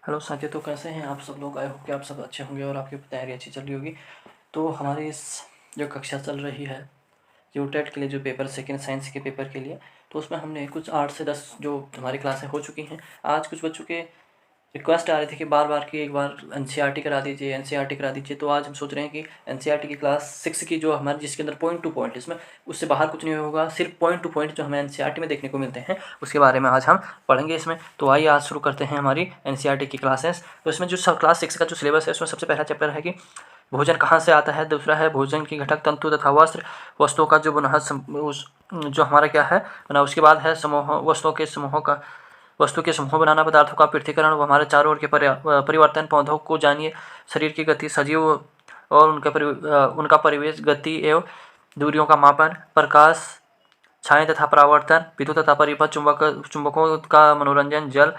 Hello साथियों, तो कैसे हैं आप सब लोग। आई होप कि आप सब अच्छे होंगे और आपकी तैयारी अच्छी चल रही होगी। तो हमारी इस जो कक्षा चल रही है जो टेट के लिए जो पेपर सेकेंड साइंस के पेपर के लिए, तो उसमें हमने कुछ 8 से 10 जो हमारी क्लासें हो चुकी हैं। आज कुछ बच्चों के रिक्वेस्ट आ रही थी कि बार बार की एक बार एनसीईआरटी करा दीजिए, एनसीईआरटी करा दीजिए। तो आज हम सोच रहे हैं कि एनसीईआरटी की क्लास 6 की जो हमारी जिसके अंदर पॉइंट टू पॉइंट, इसमें उससे बाहर कुछ नहीं होगा, सिर्फ पॉइंट टू पॉइंट जो हमें एनसीईआरटी में देखने को मिलते हैं उसके बारे में आज हम पढ़ेंगे इसमें। तो आइए आज शुरू करते हैं हमारी एनसीईआरटी की क्लासेस। तो इसमें जो सब क्लास 6 का जो सिलेबस है उसमें सबसे पहला चैप्टर है कि भोजन कहाँ से आता है, दूसरा है भोजन की घटक तंतु तथा वस्त्र वस्तुओं का जो बना जो हमारा क्या है बना। उसके बाद है समूह वस्तु के समूह बनाना, पदार्थों का पृथक्करण व हमारे चारों ओर के परिवर्तन, पौधों को जानिए, शरीर की गति, सजीव और उनका परिवेश, गति एवं दूरियों का मापन, प्रकाश, छाया तथा परावर्तन, विद्युत तथा परिपथ, चुंबकों का मनोरंजन, जल,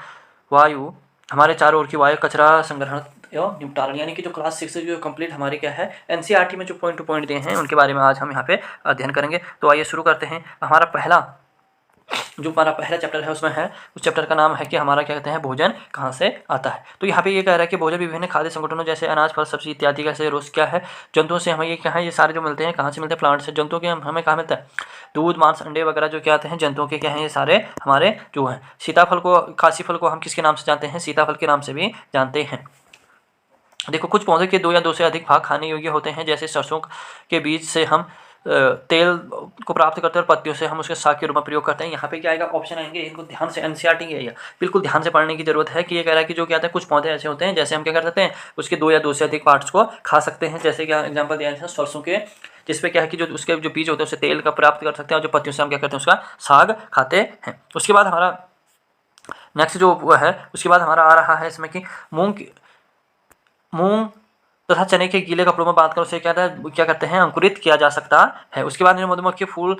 वायु, हमारे चारों ओर की वायु, कचरा संग्रहण एवं निपटारण। यानी कि जो क्लास 6 जो कंप्लीट हमारी क्या है एनसीईआरटी में जो पॉइंट टू पॉइंट दिए हैं उनके बारे में आज हम यहाँ पे अध्ययन करेंगे। तो आइए शुरू करते हैं। हमारा पहला चैप्टर है उसमें है, उस चैप्टर का नाम है कि हमारा क्या कहते हैं भोजन कहाँ से आता है। तो यहाँ पे ये कह रहा है कि भोजन विभिन्न खाद्य संगठनों जैसे अनाज, फल, सब्जी इत्यादि का से रोज क्या है जंतुओं से हमें ये क्या है, ये सारे जो मिलते हैं कहाँ से मिलते हैं, प्लांट से। जंतुओं के हमें कहाँ मिलता है, दूध, मांस, अंडे वगैरह जो क्या आते हैं जंतुओं के क्या हैं, ये सारे हमारे जो हैं। काशी फल को हम किसके नाम से जानते हैं, सीताफल के नाम से भी जानते हैं। देखो, कुछ पौधे के 2 या 2 से अधिक भाग खाने योग्य होते हैं। जैसे सरसों के बीज से हम तेल को प्राप्त करते हैं और पत्तियों से हम उसके साग के रूप में प्रयोग करते हैं। यहाँ पे क्या आएगा, ऑप्शन आएंगे, इनको ध्यान से एनसीईआरटी है ये बिल्कुल ध्यान से पढ़ने की जरूरत है। कि ये कह रहा है कि जो क्या है कुछ पौधे ऐसे होते हैं जैसे हम क्या कर सकते हैं उसके 2 या 2 से अधिक पार्ट्स को खा सकते हैं। जैसे क्या एग्जाम्पल दिया है सरसों के, जिसपे क्या है कि जो उसके जो बीज होते हैं उससे तेल का प्राप्त कर सकते हैं और जो पत्तियों से हम क्या करते हैं उसका साग खाते हैं। उसके बाद हमारा नेक्स्ट जो है उसके बाद हमारा आ रहा है इसमें कि मूंग तथा चने के गीले कपड़ों में बांधकर उसे क्या करते हैं अंकुरित किया जा सकता है। उसके बाद मधुमक्खी फूल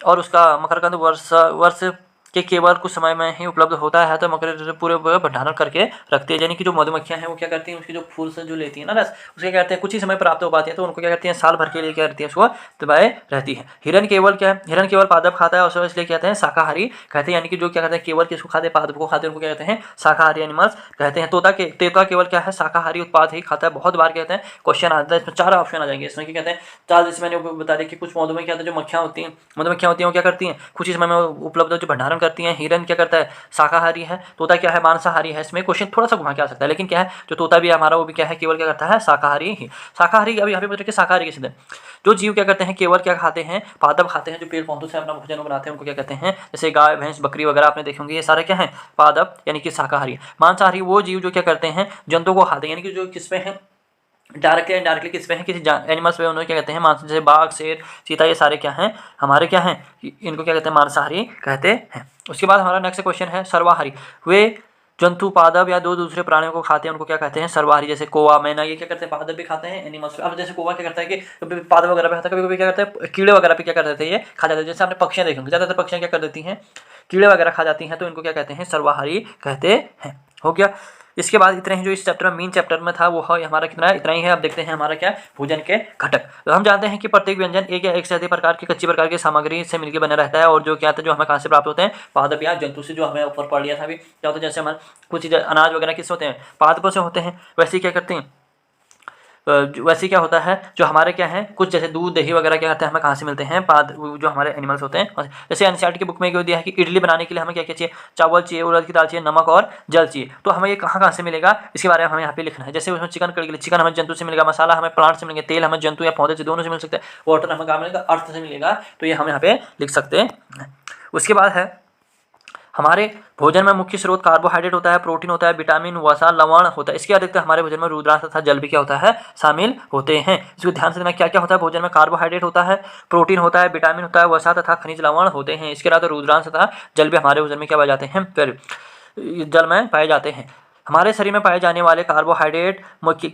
और उसका मकरकंद वर्ष के केवल कुछ समय में ही उपलब्ध होता है, तो मकर पूरे भंडारण करके रखते हैं। यानी कि जो मधुमक्खियां हैं वो क्या करती हैं उसके जो फूल से जो लेती है ना रस, उसके क्या करते हैं कुछ ही समय प्राप्त हो पाती है, तो उनको क्या करती हैं साल भर के लिए क्या करती है उसको दबाए रहती है। हिरन केवल क्या है, हिरन केवल पादप खाता है और इसलिए कहते हैं शाकाहारी कहते हैं। यानी कि जो क्या कहते हैं केवल किसको खाते हैं, पादप को खाते हैं, उनको क्या कहते हैं शाकाहारी एनिमल्स कहते हैं। तोता केवल क्या है शाकाहारी उत्पाद ही खाता है। बहुत बार कहते हैं क्वेश्चन आता है, इसमें 4 ऑप्शन आ जाएंगे। इसमें क्या कहते हैं 4, जैसे मैंने बता दिया कि कुछ पौधों में क्या होता है जो मधुमक्खियां होती हैं वो क्या करती हैं कुछ ही समय में उपलब्ध जो भंडारण करती हैं। हिरन क्या करता है शाकाहारी है, तोता क्या है मांसाहारी है। इसमें क्वेश्चन थोड़ा सा घुमा के आ सकता है, लेकिन क्या है जो तोता भी है हमारा वो भी क्या है केवल क्या करता है शाकाहारी ही। शाकाहारी अब यहाँ पे बता शाकाहारी किसी जो जीव क्या करते हैं केवल क्या खाते हैं पादप खाते हैं, जो पेड़ पौधों से अपना भोजन बनाते हैं उनको क्या कहते हैं, जैसे गाय, भैंस, बकरी वगैरह आपने देखे होंगे, ये सारे क्या है पादप यानी कि शाकाहारी। मांसाहारी वो जीव जो क्या करते हैं जंतुओं को खाते हैं, यानी कि जो किसमें है डायरेक्टली इनडायरेक्टली किस पे हैं किसी एनिमल्स पे, उन्हें क्या कहते हैं मांस, जैसे बाघ, शेर, चीता, ये सारे क्या हैं हमारे क्या हैं इनको क्या कहते हैं मांसाहारी कहते हैं। उसके बाद हमारा नेक्स्ट क्वेश्चन है सर्वाहारी। वे जंतु पादप या 2 दूसरे प्राणियों को खाते हैं उनको क्या कहते हैं सर्वाहारी। जैसे कौवा, मैना, ये क्या करते हैं पादप भी खाते हैं एनिमल्स पे। अब जैसे कौवा क्या करता है कि कभी पादप वगैरह पे खाता है, कभी कभी क्या करता है कीड़े वगैरह पे क्या कर देते हैं ये खा जाते हैं। जैसे आपने पक्षियां देखेंगे ज़्यादातर पक्षियां क्या कर देती हैं कीड़े वगैरह खा जाती हैं, तो इनको क्या कहते हैं सर्वाहारी कहते हैं। हो गया। इसके बाद इतने ही जो इस चैप्टर में मेन चैप्टर में था वो हमारा कितना है, इतना ही है। अब देखते हैं हमारा क्या भोजन के घटक। तो हम जानते हैं कि प्रत्येक व्यंजन एक या एक से अधिक प्रकार की कच्ची प्रकार की सामग्री से मिलकर बना रहता है, और जो क्या था जो हमें कहाँ से प्राप्त होते हैं पादप या जंतु से, जो हमें ऊपर पढ़ लिया था अभी क्या होता है। जैसे हमारे कुछ चीज़ें अनाज वगैरह किससे होते हैं पादपों से होते हैं, वैसे ही क्या करते हैं वैसे क्या होता है जो हमारे क्या है कुछ जैसे दूध, दही वगैरह क्या करते हैं हमें कहाँ से मिलते हैं जो हमारे एनिमल्स होते हैं। जैसे एनसीईआरटी की बुक में क्यों दिया है कि इडली बनाने के लिए हमें क्या क्या चाहिए, चावल चाहिए, उड़द की दाल चाहिए, नमक और जल चाहिए। तो हमें ये कहाँ से मिलेगा इसके बारे में हमें यहाँ पे लिखना है। जैसे उसमें चिकन कड़ी के लिए चिकन हमें जंतु से मिलेगा, मसाला हमें प्लांट से मिलेंगे, तेल हमें जंतु या पौधे से दोनों से मिल सकते हैं, वाटर हमें कहाँ मिलेगा अर्थ से मिलेगा। तो ये हम यहाँ पे लिख सकते हैं। उसके बाद है हमारे भोजन में मुख्य स्रोत कार्बोहाइड्रेट होता है, प्रोटीन होता है, विटामिन, वसा, लवण होता है। इसके अतिरिक्त हमारे भोजन में रुद्रांश तथा जल भी क्या होता है शामिल होते हैं। इसको ध्यान से देना क्या क्या होता है भोजन में, कार्बोहाइड्रेट होता है, प्रोटीन होता है, विटामिन होता है, वसा तथा खनिज लवण होते हैं। इसके अलावा रुद्रांश तथा जल भी हमारे भोजन में क्या पाए जाते हैं फिर जल में पाए जाते हैं। हमारे शरीर में पाए जाने वाले कार्बोहाइड्रेट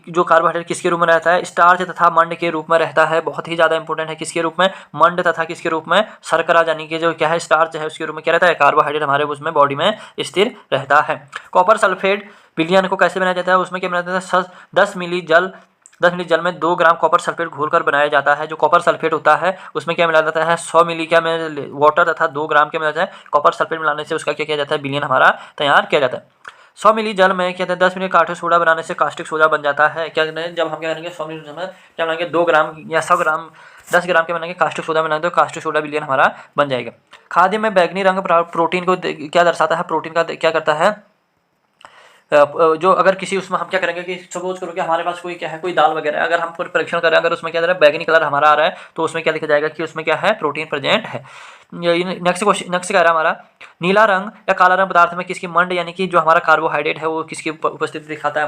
जो कार्बोहाइड्रेट किसके रूप में रहता है, स्टार्च तथा मंड के रूप में रहता है। बहुत ही ज़्यादा इंपॉर्टेंट है, किसके रूप में मंड तथा किसके रूप में शर्करा, यानी कि जो क्या है स्टार्च है उसके रूप में क्या रहता है कार्बोहाइड्रेट हमारे उसमें बॉडी में स्थिर रहता है। कॉपर सल्फेट विलयन को कैसे बनाया जाता है, उसमें क्या बनाया जाता है 10 मिली जल में 2 ग्राम कॉपर सल्फेट घोलकर बनाया जाता है। जो कॉपर सल्फेट होता है उसमें क्या मिलाया जाता है 100 मिली क्या वाटर तथा 2 ग्राम क्या मिलाया जाता है कॉपर सल्फेट मिलाने से उसका क्या किया जाता है विलयन हमारा तैयार किया जाता है। 100 मिली जल में कहते हैं 10 मिली काठों सोडा बनाने से कास्टिक सोडा बन जाता है। क्या करें, जब हम क्या करेंगे 100 मिली जल में क्या बनाएंगे 2 ग्राम या 100 ग्राम 10 ग्राम के बनाएंगे कास्टिक सोडा बनाएंगे तो कास्टिक सोडा विलयन हमारा बन जाएगा। खाद्य में बैंगनी रंग प्रोटीन को क्या दर्शाता है, प्रोटीन का क्या करता है, जो अगर किसी उसमें हम क्या करेंगे कि सपोज करो कि हमारे पास कोई क्या है, कोई दाल वगैरह अगर हम परीक्षण करें, अगर उसमें क्या बैगनी कलर हमारा आ रहा है तो उसमें क्या लिखा जाएगा कि उसमें क्या है, प्रोटीन प्रेजेंट है। नेक्स्ट क्वेश्चन, नेक्स्ट कह रहा है हमारा नीला रंग या काला रंग पदार्थ में किसकी मंड यानी कि जो हमारा कार्बोहाइड्रेट है वो किसकी उपस्थिति दिखाता है,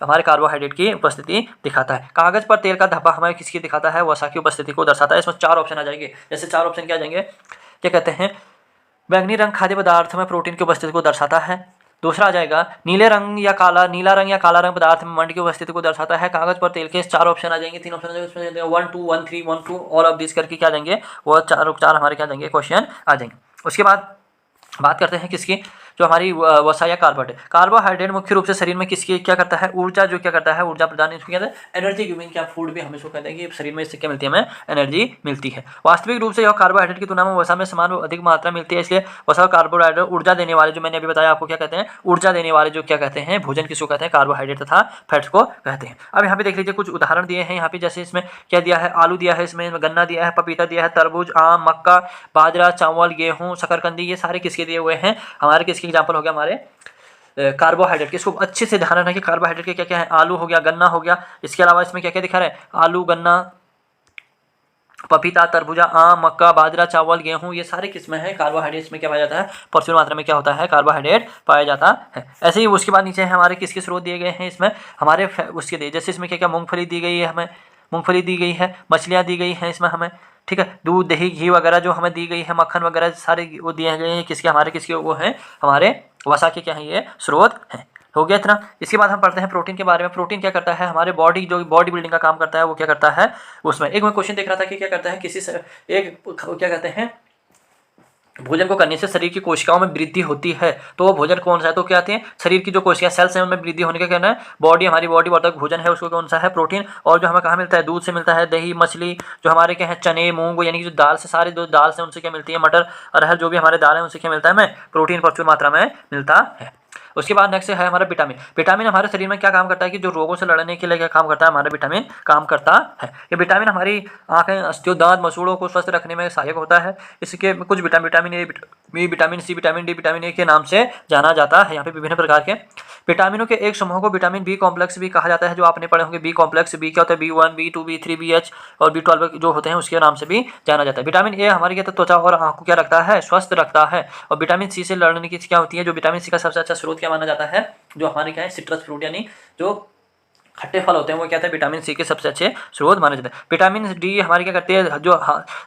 हमारे कार्बोहाइड्रेट की उपस्थिति दिखाता है। कागज पर तेल का धब्बा हमें किसकी दिखाता है, वसा की उपस्थिति को दर्शाता है। इसमें 4 ऑप्शन आ जाएंगे, जैसे 4 ऑप्शन क्या आ जाएंगे, क्या कहते हैं, बैंगनी रंग खाद्य पदार्थ में प्रोटीन की उपस्थिति को दर्शाता है। दूसरा आ जाएगा नीला रंग या काला रंग पदार्थ में मंड की उपस्थिति को दर्शाता है। कागज पर तेल के 4 ऑप्शन आ जाएंगे, 3 ऑप्शन आ जाएंगे, उसमें 1 2 1 3 1 2 ऑल ऑफ दिस करके क्या देंगे, वो 4 हमारे क्या देंगे क्वेश्चन आ जाएंगे। उसके बाद बात करते हैं किसकी, जो हमारी वसा या कार्बोहाइड्रेट। कार्बोहाइड्रेट मुख्य रूप से शरीर में किसकी क्या करता है, ऊर्जा जो क्या करता है, ऊर्जा प्रदान, इसको कहते हैं एनर्जी गिविंग। क्या फूड भी हम इसको कहते हैं कि शरीर में इससे क्या मिलती है, हमें एनर्जी मिलती है। वास्तविक रूप से यह कार्बोहाइड्रेट की तुलना में वसा में समान अधिक मात्रा मिलती है, इसलिए वसा और कार्बोहाइड्रेट ऊर्जा देने वाले, जो मैंने अभी बताया आपको क्या कहते हैं, ऊर्जा देने वाले जो क्या कहते हैं भोजन किसको कहते हैं, कार्बोहाइड्रेट तथा फैट्स को कहते हैं। अब यहाँ पे देख लीजिए कुछ उदाहरण दिए हैं यहाँ पे, जैसे इसमें क्या दिया है, आलू दिया है, इसमें गन्ना दिया है, पपीता दिया है, तरबूज, आम, मक्का, बाजरा, चावल, गेहूँ, शकरकंदी, ये सारे किसके दिए हुए हैं, हमारे किसके एग्जाम्पल हो गया, हमारे कार्बोहाइड्रेट के। इसको अच्छे से ध्यान रखना कि कार्बोहाइड्रेट के क्या क्या है, आलू हो गया, गन्ना हो गया, इसके अलावा इसमें क्या क्या दिखा रहा है, आलू, गन्ना, पपीता, तरबूजा, आम, मक्का, बाजरा, चावल, गेहूं, ये सारे किस्में हैं कार्बोहाइड्रेट्स में क्या पाया जाता है, प्रचुर मात्रा में क्या होता है, कार्बोहाइड्रेट पाया जाता है। ऐसे ही उसके बाद नीचे है हमारे किसके स्रोत दिए गए हैं, इसमें हमारे उसके दिए, जैसे इसमें क्या क्या मूंगफली दी गई है, हमें मूंगफली दी गई है, मछलियाँ दी गई हैं इसमें हमें, ठीक है, दूध, दही, घी वगैरह जो हमें दी गई है, मक्खन वगैरह सारे वो दिए गए हैं किसके, हमारे किसके, वो हैं हमारे वसा के क्या है, ये स्रोत हैं। हो गया इतना। इसके बाद हम पढ़ते हैं प्रोटीन के बारे में। प्रोटीन क्या करता है, हमारे बॉडी जो बॉडी बिल्डिंग का काम करता है वो क्या करता है, उसमें एक मैं क्वेश्चन देख रहा था कि क्या करता है, किसी से एक क्या कहते हैं, भोजन को करने से शरीर की कोशिकाओं में वृद्धि होती है, तो वो भोजन कौन सा है, तो क्या आते हैं, शरीर की जो कोशिका सेल्स हैं उनमें वृद्धि होने का कहना है, बॉडी हमारी बॉडी वर्धक भोजन है उसको कौन सा है, प्रोटीन। और जो हमें कहाँ मिलता है, दूध से मिलता है, दही, मछली, जो हमारे क्या है, चने, मूंग, यानी कि जो दाल से, सारे जो दाल से उनसे क्या मिलती है, मटर, अरहर, जो भी हमारे दाल है उनसे क्या मिलता है, हमें प्रोटीन प्रचुर मात्रा में मिलता है। उसके बाद नेक्स्ट है हमारा विटामिन। विटामिन हमारे शरीर में क्या काम करता है कि जो रोगों से लड़ने के लिए क्या काम करता है, हमारा विटामिन काम करता है। ये विटामिन हमारी आंखें, अस्थियों, दांत, मसूड़ों को स्वस्थ रखने में सहायक होता है। इसके कुछ vitamin A, vitamin C, vitamin D, vitamin A के नाम से जाना जाता है। यहाँ पे विभिन्न प्रकार के विटामिनों के एक समूह को विटामिन बी कॉम्प्लेक्स भी कहा जाता है, जो आपने पढ़े होंगे बी कॉम्प्लेक्स। बी क्या होता है, B1, B2, B3, BH और B12 जो होते हैं उसके नाम से भी जाना जाता है। विटामिन ए हमारी क्या त्वचा और आंख को क्या रखता है, स्वस्थ रखता है। और विटामिन सी से लड़ने की क्या होती है, जो विटामिन सी का सबसे अच्छा स्रोत क्या माना जाता है, जो हमारे क्या है, सिट्रस फ्रूट, यानी जो खट्टे फल होते हैं वो क्या है, विटामिन सी के सबसे अच्छे स्रोत माने जाते हैं। विटामिन डी हमारी क्या करती है, जो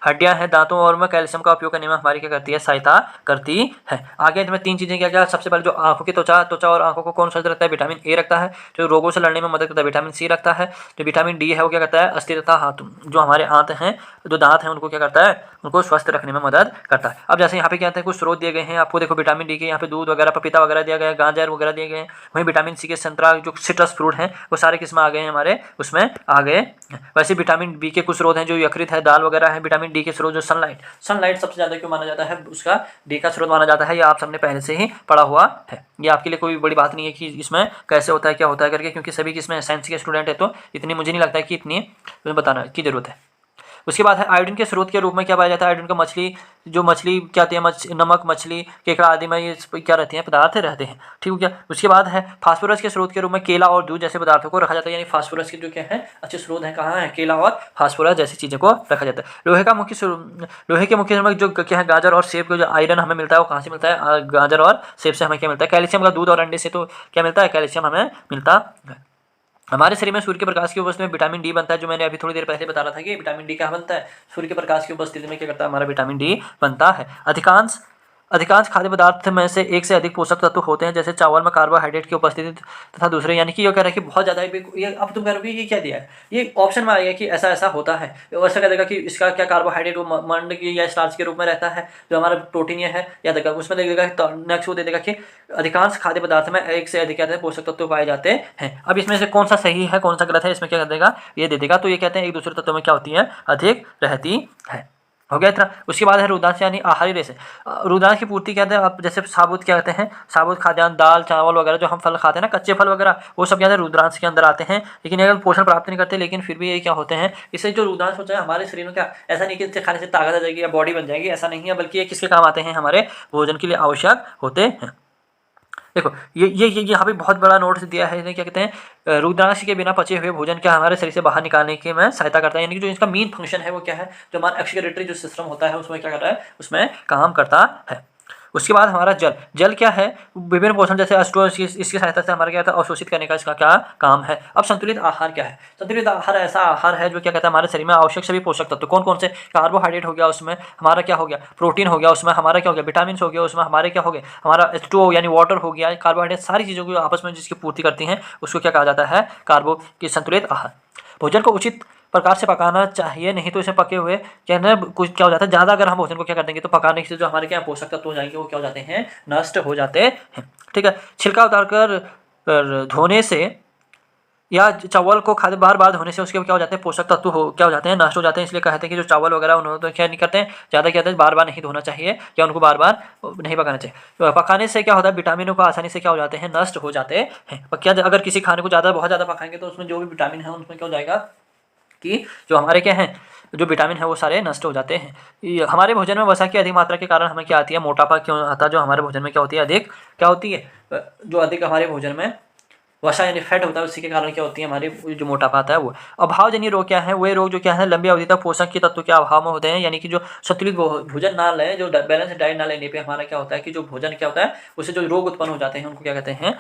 हड्डियां हैं, दांतों और में कैल्शियम का उपयोग करने में हमारी क्या करती है, सहायता करती है। आगे इसमें 3 चीजें क्या क्या, सबसे पहले जो आंखों की त्वचा और आंखों को कौन स्वस्थ रखता है, विटामिन ए रखता है। जो रोगों से लड़ने में मदद करता है, विटामिन सी रखता है। जो विटामिन डी है वो क्या करता है, अस्थि तथा हाथ, जो हमारे आंत हैं, जो दांत हैं, उनको क्या करता है, उनको स्वस्थ रखने में मदद करता है। अब जैसे यहाँ पे क्या हैं, कुछ स्रोत दिए गए हैं आपको, देखो विटामिन डी के यहाँ पे दूध वगैरह, पपीता वगैरह दिया गया है, गाजर वगैरह दिए गए हैं। वहीं विटामिन सी के संतरा, जो सिट्रस फ्रूट हैं, वो सारे किस्म आ गए हैं हमारे उसमें आ गए। वैसे विटामिन बी के कुछ स्रोत हैं जो यकृत है, दाल वगैरह है। विटामिन डी के स्रोत जो सनलाइट सबसे ज्यादा क्यों माना जाता है, उसका डी का स्रोत माना जाता है। ये आप सबने पहले से ही पढ़ा हुआ है, ये आपके लिए कोई बड़ी बात नहीं है कि इसमें कैसे होता है, क्या होता है करके, क्योंकि सभी किसमें साइंस के स्टूडेंट है, तो इतनी मुझे नहीं लगता है कि इतनी बताना की जरूरत है। उसके बाद है आयोडीन के स्रोत के रूप में क्या पाया जाता है, आयोडीन का मछली, जो मछली क्या आती है, नमक, मछली, केकड़ा आदि में ये क्या रहते हैं, पदार्थ रहते हैं, ठीक है क्या। उसके बाद है फास्फोरस के स्रोत के रूप में केला और दूध जैसे पदार्थों को रखा जाता है, यानी फास्फोरस के जो क्या है अच्छे स्रोत हैं, कहाँ है, केला और फास्फोरस जैसी चीज़ों को रखा जाता है। लोहे के मुख्य स्रोत जो क्या है, गाजर और सेब को जो आयरन हमें मिलता है वो कहाँ से मिलता है, गाजर और सेब से हमें क्या मिलता है, कैल्शियम का दूध और अंडे से तो क्या मिलता है, कैल्शियम हमें मिलता है। हमारे शरीर में सूर्य के प्रकाश की उपस्थिति में विटामिन डी बनता है, जो मैंने अभी थोड़ी देर पहले बता रहा था कि विटामिन डी क्या बनता है, सूर्य के प्रकाश की उपस्थिति में क्या करता है, हमारा विटामिन डी बनता है। अधिकांश खाद्य पदार्थ में से एक से अधिक पोषक तत्व होते हैं, जैसे चावल में कार्बोहाइड्रेट की उपस्थिति तथा दूसरे, यानी कि ये कह रहा है कि बहुत ज़्यादा ये अब तुम कह रहे हो कि ये क्या दिया है, ये ऑप्शन में आएगा कि ऐसा ऐसा होता है, वैसा कह देगा कि इसका क्या कार्बोहाइड्रेट वो मंड की या स्टार्च के रूप में रहता है, जो हमारा प्रोटीन ये है, या देगा उसमें दे देगा, नेक्स्ट वो दे देगा कि अधिकांश खाद्य पदार्थ में एक से अधिक पोषक तत्व पाए जाते हैं। अब इसमें से कौन सा सही है कौन सा गलत है, इसमें क्या कर देगा, ये दे देगा। तो ये कहते हैं एक दूसरे तत्वों में क्या होती है, अधिक रहती है। हो गया इतना। उसके बाद है रुद्रांश यानी आहारी रेशे। रुद्रांश की पूर्ति कहते हैं आप जैसे साबुत क्या कहते हैं, साबुत खाद्यान्न, दाल चावल वगैरह जो हम फल खाते हैं ना, कच्चे फल वगैरह, वो सब क्या है रुद्रांश के अंदर आते हैं। लेकिन अगर पोषण प्राप्त नहीं करते, लेकिन फिर भी ये क्या होते हैं, इससे जो रुद्रांश होता है हमारे शरीर में क्या, ऐसा नहीं कि इससे खाने से ताकत आ जाएगी या बॉडी बन जाएगी, ऐसा नहीं है, बल्कि ये किसके काम आते हैं, हमारे भोजन के लिए आवश्यक होते हैं। देखो ये यहाँ पे बहुत बड़ा नोट्स दिया है, क्या कहते हैं, रुद्रांश के बिना पचे हुए भोजन क्या हमारे शरीर से बाहर निकालने के में सहायता करता है, यानी कि जो इसका मेन फंक्शन है वो क्या है, जो हमारा एक्सक्रीटरी जो सिस्टम होता है उसमें क्या करता है, उसमें काम करता है। उसके बाद हमारा जल क्या है, विभिन्न पोषण जैसे इसकी सहायता से हमारा क्या था, अवशोषित करने का इसका क्या काम है। अब संतुलित आहार क्या है, संतुलित आहार ऐसा आहार है जो क्या कहता है हमारे शरीर में आवश्यक सभी पोषक तत्व कौन कौन से, कार्बोहाइड्रेट हो गया, उसमें हमारा क्या हो गया, प्रोटीन हो गया, उसमें हमारा क्या हो गया, विटामिन हो गया, उसमें हमारे क्या हो गया, हमारा H2O यानी वाटर हो गया, कार्बोहाइड्रेट, सारी चीज़ों को आपस में जिसकी पूर्ति करती हैं उसको क्या कहा जाता है, कार्बो की संतुलित आहार। भोजन को उचित प्रकार से पकाना चाहिए, नहीं तो इसे पके हुए क्या है कुछ क्या हो जाता है, ज़्यादा अगर हम भोजन को क्या कर देंगे तो पकाने से जो हमारे क्या पोषक तत्व हो जाएंगे वो क्या हो जाते हैं, नष्ट हो जाते हैं। ठीक है, छिलका उतारकर धोने से या चावल को खाते बार बार धोने से उसके क्या हो जाते हैं, पोषक तत्व क्या हो जाते हैं, नष्ट हो जाते हैं। इसलिए कहते हैं कि जो चावल वगैरह उन्होंने तो क्या नहीं करते हैं, ज़्यादा क्या होता है, बार बार नहीं धोना चाहिए या उनको बार बार नहीं पकाना चाहिए। तो पकाने से क्या होता है, विटामिनों को आसानी से क्या हो जाते हैं, नष्ट हो जाते हैं। क्या अगर किसी खाने को ज़्यादा बहुत ज़्यादा पकाएंगे तो उसमें जो भी विटामिन है उसमें क्या हो जाएगा कि जो हमारे क्या हैं, जो विटामिन है वो सारे नष्ट हो जाते हैं। हमारे भोजन में वसा की अधिक मात्रा के कारण हमें क्या आती है, मोटापा क्यों आता है, जो हमारे भोजन में क्या होती है, अधिक क्या होती है, जो अधिक हमारे भोजन में वसा यानी फैट होता है, उसी के कारण क्या होती है, हमारी जो मोटापा आता है वो। अभावजन्य रोग क्या है, वे रोग जो क्या है लंबी अवधि तक पोषक के तत्व के अभाव में होते हैं, यानी कि जो संतुलित भोजन ना लें, जो बैलेंस डाइट ना लेने पे हमारा क्या होता है कि जो भोजन क्या होता है उससे जो रोग उत्पन्न हो जाते हैं उनको क्या कहते हैं,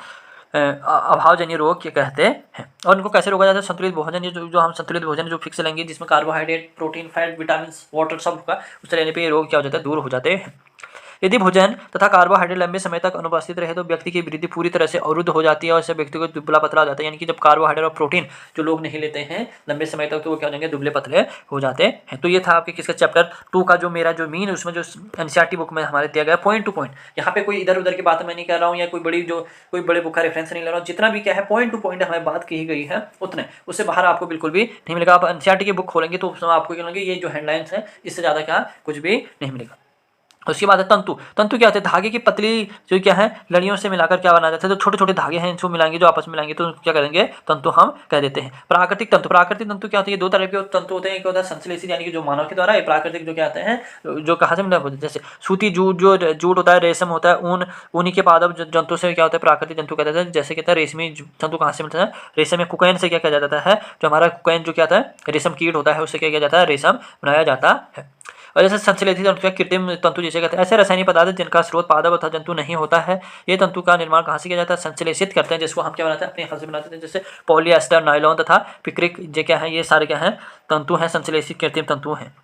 अभावजन्य रोग क्या कहते हैं। और इनको कैसे रोका जाता है, संतुलित भोजन, जो हम संतुलित भोजन जो फिक्स लेंगे जिसमें carbohydrate, protein, fat, vitamin, water सब होगा, उससे लेने पे ये रोग क्या हो जाता है, दूर हो जाते हैं। यदि भोजन तथा कार्बोहाइड्रेट लंबे समय तक अनुपस्थित रहे तो व्यक्ति की वृद्धि पूरी तरह से अवरुद्ध हो जाती है और इससे व्यक्ति को दुबला पतला हो जाता है। यानी कि जब कार्बोहाइड्रेट और प्रोटीन जो लोग नहीं लेते हैं लंबे समय तक तो वो क्या हो जाएंगे, दुबले पतले हो जाते हैं। तो ये था आपके किसका चैप्टर 2 का जो मेरा जो मीन उसमें जो एनसीईआरटी बुक में हमारे दिया गया पॉइंट टू पॉइंट। यहाँ पे कोई इधर उधर की बात मैं नहीं कर रहा हूँ या कोई बड़े बुक का रेफरेंस नहीं ले रहा हूँ, जितना भी क्या है पॉइंट टू पॉइंट हमारी बात की गई है उतने, उससे बाहर आपको बिल्कुल भी नहीं मिलेगा। आप एनसीईआरटी की बुक खोलेंगे तो उसमें आपको क्या मिलेंगे, ये जो हेडलाइंस है इससे ज़्यादा क्या कुछ भी नहीं मिलेगा। उसके बाद है तंतु। तंतु क्या होते हैं, धागे की पतली जो क्या है लड़ियों से मिलाकर क्या बनाया जाता है, तो छोटे छोटे धागे हैं इनको मिलाएंगे, जो आपस में मिलाएंगे तो क्या करेंगे, तंतु हम कह देते हैं। प्राकृतिक तंतु, प्राकृतिक तंतु क्या होती है, दो तरह के तंतु होते हैं, एक होता है संश्लेषित यानी कि जो मानव के द्वारा, ये प्राकृतिक जो क्या आते हैं जो कहाँ से मिला, जैसे सूती जूट, जो जूट होता है, रेशम होता है, ऊन, ऊनी के पादप जंतु से क्या होता है प्राकृतिक जंतु कहते हैं। जैसे कहता है रेशमी तंतु कहाँ से मिलता है, रेशम में कुकैन से क्या किया जाता है, जो हमारा कुकैन जो क्या होता है रेशम कीट होता है उससे क्या किया जाता है, रेशम बनाया जाता है। और जैसे संश्लेषित तंतु या कृत्रिम तंतु जिसे कहते हैं, ऐसे रासायनिक पदार्थ जिनका स्रोत पादप अथवा जंतु नहीं होता है। ये तंतु का निर्माण कहाँ से किया जाता है, संश्लेषित करते हैं, जिसको हम क्या बनाते हैं, अपने हाथ से बनाते हैं। जैसे पॉलिएस्टर, नायलॉन तथा पिक्रिक जो क्या है, ये सारे क्या हैं, तंतु हैं, संश्लेषित कृत्रिम तंतु हैं।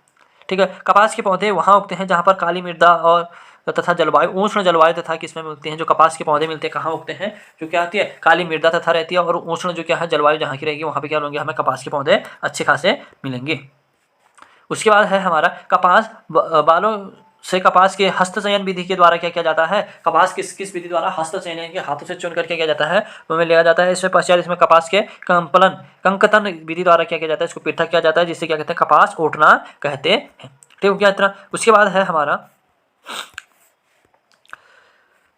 ठीक है, कपास के पौधे वहाँ उगते हैं जहाँ पर काली मृदा और तथा जलवायु, उष्ण जलवायु तथा किसमें मिलते हैं, जो कपास के पौधे मिलते हैं कहाँ उगते हैं, जो क्या होती है काली मृदा तथा रहती है, और उष्ण जो क्या है जलवायु जहाँ की रहेगी वहाँ पे क्या होंगे, हमें कपास के पौधे अच्छे खासे मिलेंगे। उसके बाद है हमारा कपास, बालों से कपास के हस्तचयन विधि के द्वारा क्या किया जाता है, कपास किस किस विधि द्वारा हस्तचयन यानी कि हाथों से चुन करके किया जाता है तो हमें लिया जाता है। इसमें पश्चात इसमें कपास के कंकतन विधि द्वारा क्या किया जाता है, इसको पृथक किया जाता है, जिससे क्या कहते हैं कपास ओटना कहते हैं। ठीक हो गया इतना। उसके बाद है हमारा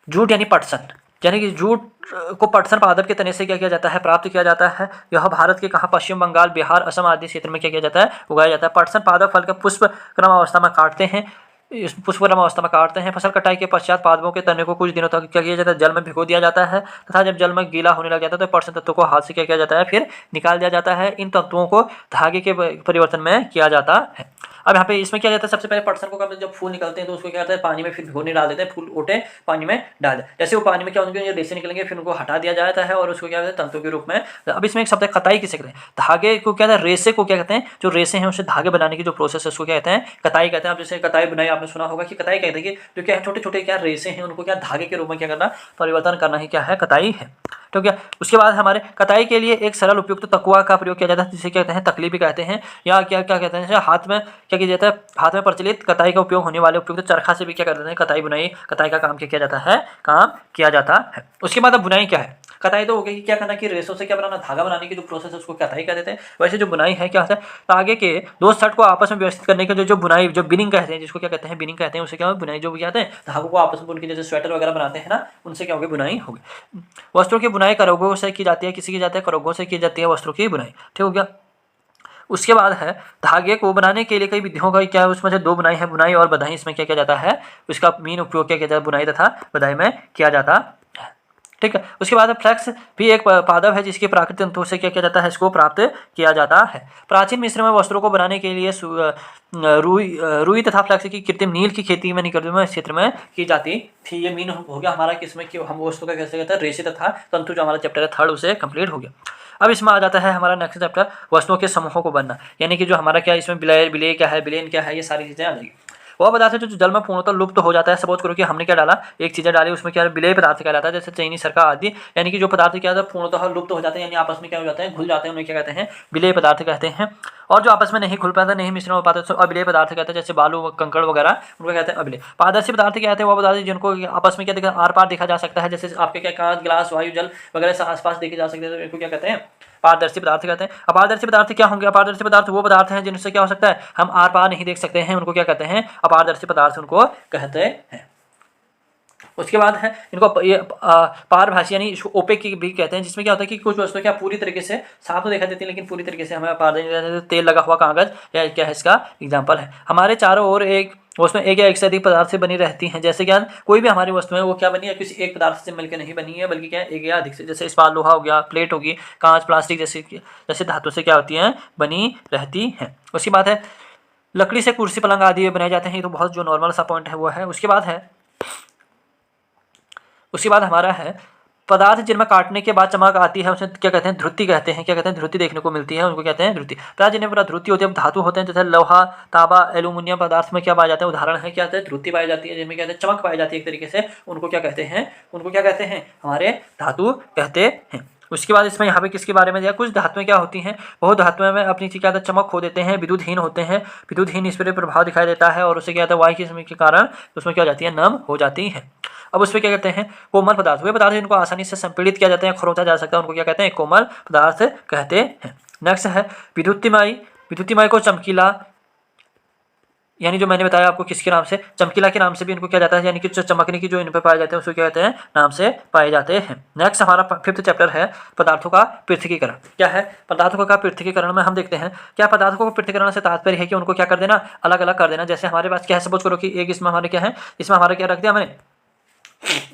जूट यानी पटसन, यानी कि जूट को पटसन पादप के तने से क्या किया जाता है, प्राप्त किया जाता है। यह भारत के कहाँ, पश्चिम बंगाल, बिहार, असम आदि क्षेत्र में क्या किया जाता है, उगाया जाता है। पटसन पादप फल का पुष्प क्रम अवस्था में काटते हैं, इस पुष्पक्रम अवस्था में काटते हैं। फसल कटाई के पश्चात पादपों के तने को कुछ दिनों तक क्या किया जाता है, जल में भिगो दिया जाता है तथा जब जल में गीला होने लग जाता है तो पटसन तत्वों को हाथ से क्या किया जाता है, फिर निकाल दिया जाता है। इन तत्वों को धागे के परिवर्तन में किया जाता है। अब यहाँ पे इसमें क्या जाता है, सबसे पहले पटसन को जब फूल निकलते हैं तो उसको क्या करते हैं, पानी में फिर भिगोने डाल देते हैं, फूल ओटे पानी में डाल दें। जैसे वो पानी में क्या होंगे, रेशे निकलेंगे, फिर उनको हटा दिया जाता है और उसको क्या कहते हैं तंतु के रूप में। अब इसमें एक शब्द है कताई किसे कहते हैं, धागे को क्या कहते हैं, रेशे को क्या कहते हैं, जो रेशे हैं उसे धागे बनाने की जो प्रोसेस है उसको क्या कहते हैं, कताई कहते हैं। अब जैसे कताई बुनाई आपने सुना होगा कि कताई कहते हैं कि जो क्या है छोटे छोटे क्या रेशे हैं उनको क्या धागे के रूप में क्या करना, परिवर्तन करना ही क्या है, कताई है। तो क्या उसके बाद हमारे कताई के लिए एक सरल उपयुक्त तकुआ का प्रयोग किया जाता है, जिसे कहते हैं तकली भी कहते हैं, या क्या क्या कहते हैं, हाथ में क्या किया जाता है, हाथ में प्रचलित कताई का उपयोग होने वाले उपयुक्त चरखा से भी क्या करते हैं, कताई बुनाई, कताई का काम क्या किया जाता है, काम किया जाता है। उसके बाद अब बुनाई क्या है, कताई तो हो गई कि क्या करना कि रेशों से क्या बनाना, धागा बनाने की जो प्रोसेस है उसको कताई कहते हैं। वैसे जो बुनाई है क्या होता है, धागे के दो सेट को आपस में व्यवस्थित करने के जो बुनाई, जो बिनिंग कहते हैं, जिसको क्या कहते हैं बिनिंग कहते हैं, उसे क्या बुनाई, जो क्या कहते हैं धागों को आपस में बुन के जैसे स्वेटर वगैरह बनाते हैं ना, उनसे क्या होगी बुनाई होगी। वस्त्रों की बुनाई करोगों से की जाती है, किसी की जाती है करोगों से की जाती है वस्त्रों की बुनाई, ठीक हो गया। उसके बाद है धागे को बनाने के लिए कई विधियों का क्या है, उसमें से दो बुनाई है, बुनाई और बधाई। इसमें क्या किया जाता है, उसका मेन उपयोग क्या किया जाता है, बुनाई तथा बधाई में किया जाता है, ठीक है। उसके बाद फ्लेक्स भी एक पादप है जिसके प्राकृतिक तंतुओं से क्या किया जाता है, इसको प्राप्त किया जाता है। प्राचीन मिस्र में वस्त्रों को बनाने के लिए रुई तथा फ्लेक्स की कृत्रिम नील की खेती में निकट क्षेत्र में की जाती थी। ये मीन हो गया हमारा किसमें कि हम वस्तु का कैसे कहते हैं, रेशे तथा तंतु, जो हमारा चैप्टर है थर्ड उसे कंप्लीट हो गया। अब इसमें आ जाता है हमारा नेक्स्ट चैप्टर, वस्तुओं के समूहों को बनना, यानी कि जो हमारा क्या इसमें विलय क्या है, विलेन क्या है, ये सारी चीजें आ जाएगी। वह पदार्थ है जो जल में पूर्णतः लुप्त हो जाता है। सपोज करो कि हमने क्या डाला, एक चीज़ें डाली, उसमें क्या विलेय पदार्थ कहलाता है, जैसे चीनी सरका आदि, यानी कि जो पदार्थ क्या होता है पूर्णतः लुप्त हो जाते हैं, यानी आपस में क्या हो जाते हैं, घुल जाते हैं, उन्हें क्या कहते हैं, विलेय पदार्थ कहते हैं। और जो आपस में नहीं घुल पाता, नहीं मिश्रण हो पाता, तो अविलेय पदार्थ कहते हैं, जैसे बालू कंकड़ वगैरह, उनको कहते हैं अविलेय। पारदर्शी पदार्थ क्या कहते हैं, वो पदार्थ जिनको आपस में क्या देखा, आर पार देखा जा सकता है, जैसे आपके क्या कांच, गिलास, वायु, जल वगैरह से आसपास देखे जा सकते हैं, तो इनको क्या कहते हैं, पारदर्शी पदार्थ कहते हैं। अपारदर्शी पदार्थ क्या होंगे, अपारदर्शी पदार्थ वो पदार्थ हैं जिनसे क्या हो सकता है, हम आर पार नहीं देख सकते हैं, उनको क्या कहते हैं, अपारदर्शी पदार्थ उनको कहते हैं। उसके बाद है इनको ये पारभासी यानी इसको ओपेक की भी कहते हैं, जिसमें क्या होता है कि कुछ वस्तुएं क्या पूरी तरीके से साफ तो दिखाई देती है, लेकिन पूरी तरीके से हमें पारदर्शी, तेल लगा हुआ कागज या क्या है इसका एग्जाम्पल है। हमारे चारों ओर एक वस्तुएं एक या एक से अधिक पदार्थ से बनी रहती हैं, जैसे क्या कोई भी हमारी वस्तुएं वो क्या बनी है, किसी एक पदार्थ से मिलकर नहीं बनी है, बल्कि क्या है एक या अधिक से, जैसे इस्पात, लोहा हो गया, प्लेट होगी, कांच, प्लास्टिक जैसे धातु से क्या होती हैं, बनी रहती हैं। उसकी बात है लकड़ी से कुर्सी, पलंग आदि बनाए जाते हैं, ये तो बहुत जो नॉर्मल सा पॉइंट है वो है। उसके बाद हमारा है पदार्थ जिनमें काटने के बाद चमक आती है, उसे क्या कहते हैं, ध्रुति कहते हैं, क्या कहते हैं, ध्रुति देखने को मिलती है, उनको कहते हैं ध्रुति। पदार्थ जिनमें पूरा ध्रुति होती है, धातु होते हैं, जैसे लोहा, तांबा, एल्यूमिनियम पदार्थ में क्या पाए जाते हैं, उदाहरण है क्या कहते हैं, ध्रुति पाई जाती है, जिनमें कहते हैं चमक पाई जाती है एक तरीके से, उनको क्या कहते हैं, उनको क्या कहते हैं, हमारे धातु कहते हैं। उसके बाद इसमें यहाँ पे किसके बारे में दिया, कुछ धातुएं क्या होती हैं, बहुत धातुएं में अपनी क्या होता है, चमक खो देते हैं, विद्युतहीन होते हैं, विद्युतहीन इस पर प्रभाव दिखाई देता है, और उसे क्या होता है वायु के समय के कारण उसमें क्या हो जाती है, नम हो जाती है। अब उसमें क्या कहते हैं, कोमल पदार्थ, वे पदार्थ जिनको आसानी से संपीड़ित किया जाता है, खरोचा जा सकता है, उनको क्या कहते हैं, कोमल पदार्थ कहते हैं। नेक्स्ट है विद्युतिमय, विद्युतिमय को चमकीला, यानी जो मैंने बताया आपको किसके नाम से, चमकीला के नाम से भी इनको क्या जाता है, यानी कि जो चमकने की जो इन पर पाए जाते हैं उसको क्या कहते हैं, नाम से पाए जाते हैं। नेक्स्ट हमारा फिफ्थ चैप्टर है पदार्थों का पृथकीकरण। क्या है पदार्थों का पृथकीकरण में हम देखते हैं, क्या पदार्थों को पृथकीकरण से तात्पर्य है कि उनको क्या कर देना, अलग अलग कर देना। जैसे हमारे पास क्या है, सपोज करो कि एक इसमें हमारे क्या है, इसमें हमारा क्या रख दिया मैंने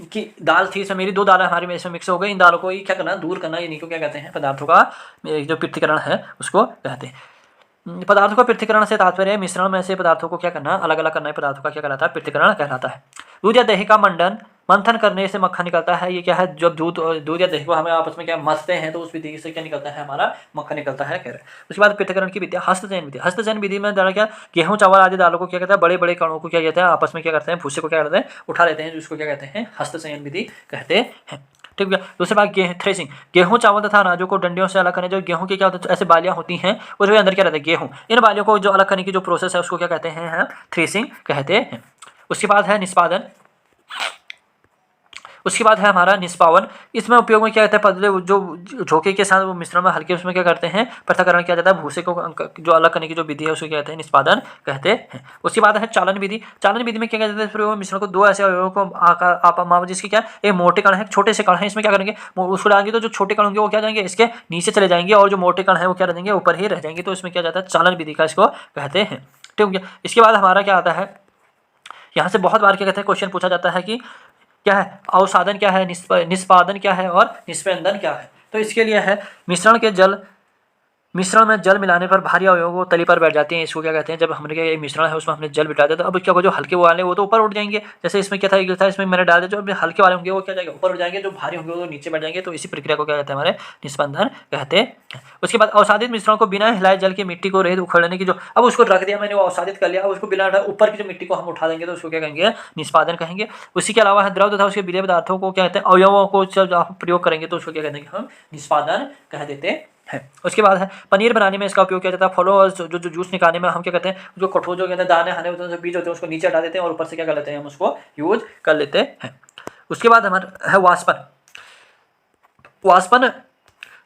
कि दाल थी, इसमें मेरी दो दालें हमारी में इसमें मिक्स हो गई, इन दालों को ही क्या करना, दूर करना, इन्हीं को क्या कहते हैं, पदार्थों का जो पृथकीकरण है उसको कहते हैं। पदार्थों का पृथक्करण से तात्पर्य मिश्रण में से पदार्थों को क्या करना, अलग अलग करना, पदार्थों का क्या कहलाता है, पृथक्करण कहलाता है। दूध या दही का मंथन करने से मक्खन निकलता है। ये क्या है, जब दूध या दही को हमें आपस में क्या मथते हैं तो उस विधि से क्या निकलता है, हमारा मक्खन निकलता है, कह रहे हैं। उसके बाद पृथक्करण की विद्या हस्तचयन विधि। हस्तचयन विधि में द्वारा क्या, गेहूं, चावल आदि दालों को क्या कहता है, बड़े बड़े कणों को क्या कहते हैं, आपस में क्या करते हैं, भूसे को क्या करते हैं, उठा लेते हैं, जिसको क्या कहते हैं, हस्तचयन विधि कहते हैं। ठीक है। दूसरी बात थ्रेसिंग, गेहूं, चावल तथा अनाजों को डंडियों से अलग करने, जो गेहूं की क्या होता है, ऐसे बालियां होती हैं, उसके अंदर क्या रहता है, गेहूं, इन बालियों को जो अलग करने की जो प्रोसेस है उसको क्या कहते हैं, थ्रेसिंग कहते हैं। उसके बाद है निष्पादन। उसके बाद है हमारा निष्पावन। इसमें उपयोग में क्या कहते हैं, पतले जो झोंके के साथ वो मिश्रण में हल्के उसमें क्या करते हैं, पृथक्करण किया जाता है, भूसे को जो अलग करने की जो विधि है उसको क्या कहते हैं, निष्पादन कहते हैं। उसके बाद है चालन विधि। चालन विधि में क्या कहते हैं, मिश्रण को दो ऐसे अवयवों को आप जिसकी क्या एक मोटे कण है, छोटे से कण है, इसमें क्या करेंगे, उसको डालेंगे तो जो छोटे कण होंगे वो क्या जाएंगे, इसके नीचे चले जाएंगे, और जो मोटे कण है वो क्या रहेंगे, ऊपर ही रह जाएंगे, तो इसमें क्या जाता है, चालन विधि का इसको कहते हैं। ठीक है। इसके बाद हमारा क्या आता है, यहाँ से बहुत बार क्या कहते हैं, क्वेश्चन पूछा जाता है कि क्या है अवसादन, क्या है निष्पादन, क्या है और निष्पंदन क्या है। तो इसके लिए है मिश्रण में जल मिलाने पर भारी अवयवों को तली पर बैठ जाती हैं, इसको क्या कहते हैं, जब हमने क्या मिश्रण है उसमें हमने जल बिठा दिया तो अब क्या होगा, जो हल्के वाले वो तो ऊपर उठ जाएंगे, जैसे इसमें क्या था इसमें मैंने डाल दिया, जो हल्के वाले होंगे वो क्या जाएंगे, ऊपर उठ जाएंगे, जो भारी होंगे वो नीचे बैठ जाएंगे, तो इसी प्रक्रिया को क्या कहते हैं, हमारे निष्पंदन कहते हैं। उसके बाद अवसादित मिश्रण को बिना हिलाए जल की मिट्टी को रेत उखड़ने की, जो अब उसको रख दिया मैंने, वो अवसादित कर लिया, उसको बिना ऊपर की जो मिट्टी को हम उठा देंगे तो उसको क्या कहेंगे, निष्पादन कहेंगे। उसी के अलावा है द्रव तथा उसके विलेय पदार्थों को क्या कहते हैं, अवयवों को जब प्रयोग करेंगे तो उसको क्या कहते हैं, हम निष्पादन कह देते हैं। उसके बाद है पनीर बनाने में इसका उपयोग किया जाता है। फलों और जो जूस निकालने में हम क्या कहते हैं, जो कठोर जो कहते हैं दाने हाने होते हैं, बीज होते हैं, उसको नीचे हटा देते हैं और ऊपर से क्या कर लेते हैं, हम उसको यूज कर लेते हैं। उसके बाद हमारा है वाष्पन। वाष्पन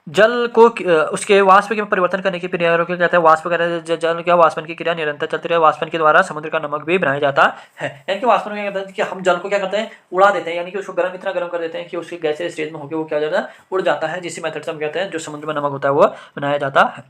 जल को उसके वाष्प में परिवर्तन करने की क्रिया को कहते हैं वाष्प वगैरह। जल क्या वाष्पन की क्रिया निरंतर चलती रहे, वाष्पन के द्वारा समुद्र का नमक भी बनाया जाता है। यानी कि वाष्पन में क्या कहते हैं कि हम जल को क्या करते हैं, उड़ा देते हैं, यानी कि उसको गर्म इतना गर्म कर देते हैं कि उसकी गैसीय स्टेज में होकर वो क्या हो जाता है, उड़ जाता है, जिसी मेथड से हम कहते हैं जो समुद्र में नमक होता है वो बनाया जाता है।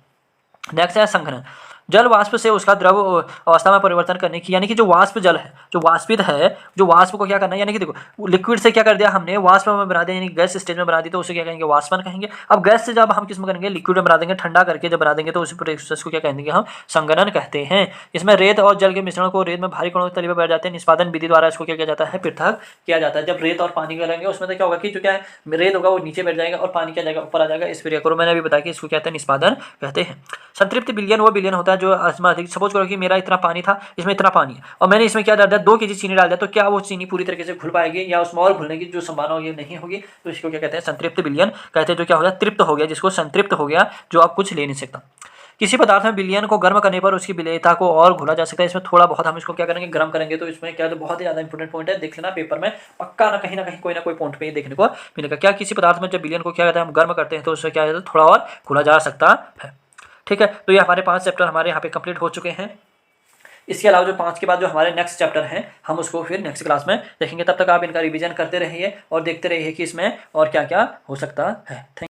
नेक्स्ट है संघनन। जल वाष्प से उसका द्रव अवस्था में परिवर्तन करने की, यानी कि जो वाष्प जल है, जो वाष्पित है, जो वाष्प को क्या करना है, यानी कि देखो लिक्विड से क्या कर दिया हमने, वाष्प में बना दिया, यानी गैस स्टेज में बना दी, तो उसे क्या कहेंगे, वाष्पन कहेंगे। अब गैस से जब हम किस में करेंगे, लिक्विड में बना देंगे, ठंडा करके जब बना देंगे तो उसी प्रोसेस को क्या कहेंगे, हम संघनन कहते हैं। इसमें रेत और जल के मिश्रण को रेत में भारी कणों के तले पर बैठ जाते हैं, निष्पादन विधि द्वारा इसको क्या किया जाता है, पृथक किया जाता है। जब रेत और पानी करेंगे उसमें तो क्या होगा कि जो क्या है, रेत होगा वो नीचे बैठ जाएगा और पानी क्या जाएगा, ऊपर आ जाएगा। इस प्रक्रिया को मैंने अभी बताया कि इसको कहते हैं निष्पादन कहते हैं। संतृप्त विलयन वो विलयन होता है जो अधिक, सपोज करो कि मेरा इतना पानी था, इसमें इतना पानी है और मैंने इसमें क्या डाल दिया, 2 kg चीनी डाल दिया, तो क्या वो चीनी पूरी तरीके से घुल पाएगी या उसमें और घुलने की जो संभावना होगी नहीं होगी, तो इसको क्या कहते हैं, संतृप्त विलयन कहते हैं। जो क्या हो गया, तृप्त हो गया, जिसको संतृप्त हो गया, जो अब कुछ ले नहीं सकता। किसी पदार्थ में विलयन को गर्म करने पर उसकी विलेयता को और घुला जा सकता है। इसमें थोड़ा बहुत हम इसको क्या करेंगे, गर्म करेंगे, तो इसमें क्या, तो बहुत ही ज्यादा इंपॉर्टेंट पॉइंट है, देख लेना पेपर में पक्का ना कहीं कोई ना कोई पॉइंट पे देखने को मिलेगा। क्या किसी पदार्थ में जब विलयन को क्या कहते हैं, हम गर्म करते हैं तो उससे क्या थोड़ा और घुला जा सकता है। ठीक है, तो ये हमारे 5 चैप्टर हमारे यहाँ पे कंप्लीट हो चुके हैं। इसके अलावा जो 5 के बाद जो हमारे नेक्स्ट चैप्टर हैं हम उसको फिर नेक्स्ट क्लास में देखेंगे। तब तक आप इनका रिवीजन करते रहिए और देखते रहिए कि इसमें और क्या क्या हो सकता है। थैंक